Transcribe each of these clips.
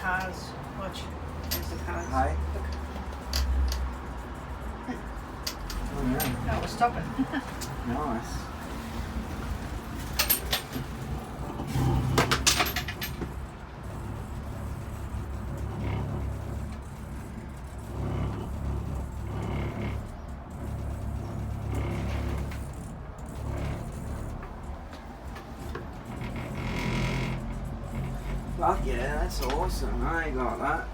cars. Watch. There's the cars. Hey? Look. Oh, yeah. No, we're stopping. Nice. Fuck yeah, that's awesome. I ain't like that.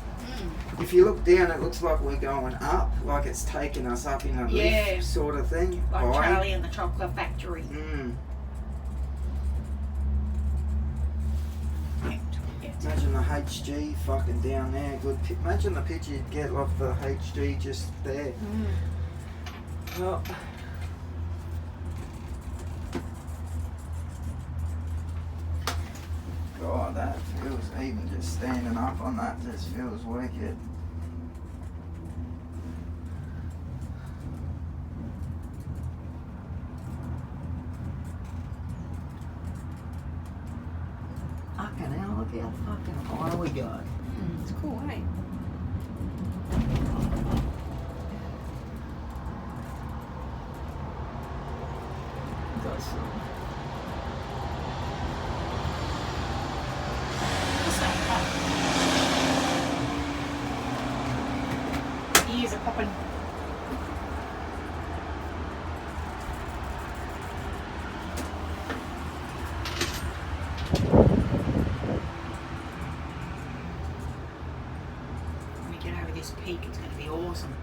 If you look down, it looks like we're going up, like it's taking us up in a lift sort of thing. Like High. Charlie and the Chocolate Factory. Imagine the HG fucking down there. Good. Imagine the picture you'd get of the HG just there. Well, God, that feels, even just standing up on that just feels wicked. Fucking hell, look how fucking high we go. It's cool, eh? Got some. What's that? Ears are popping. When we get over this peak, it's going to be awesome.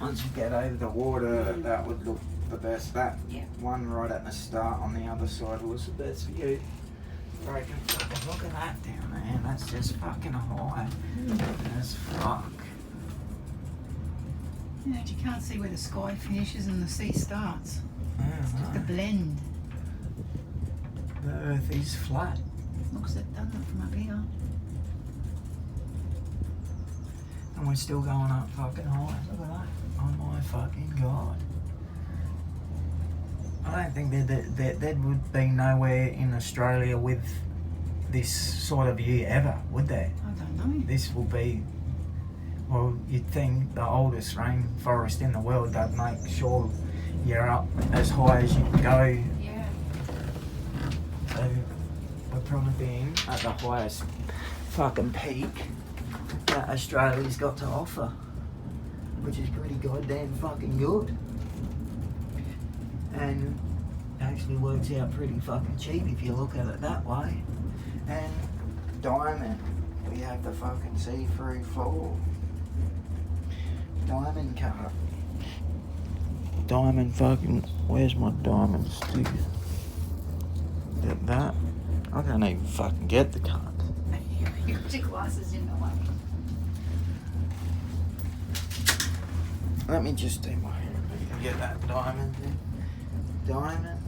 Once you get over the water, that would look the best. That one right at the start on the other side was the best view. I reckon, fucking look at that down there. That's just fucking high. As fuck. Yeah, you can't see where the sky finishes and the sea starts. It's just a blend. The earth is flat. Looks at done that from up here. And we're still going up fucking high. Look at that. Oh my fucking god. I don't think there would be nowhere in Australia with this sort of view ever, would there? I don't know. This will be, well, you'd think the oldest rainforest in the world, they'd make sure you're up as high as you can go. Yeah. So we're probably being at the highest fucking peak that Australia's got to offer, which is pretty goddamn fucking good. And actually works out pretty fucking cheap if you look at it that way. And diamond, we have the fucking see-through floor. Diamond cut. Diamond fucking, where's my diamond stick? Get that? I can't even fucking get the cut. Your glasses in the way. Let me just do my hair. Get that diamond thing. Diamond.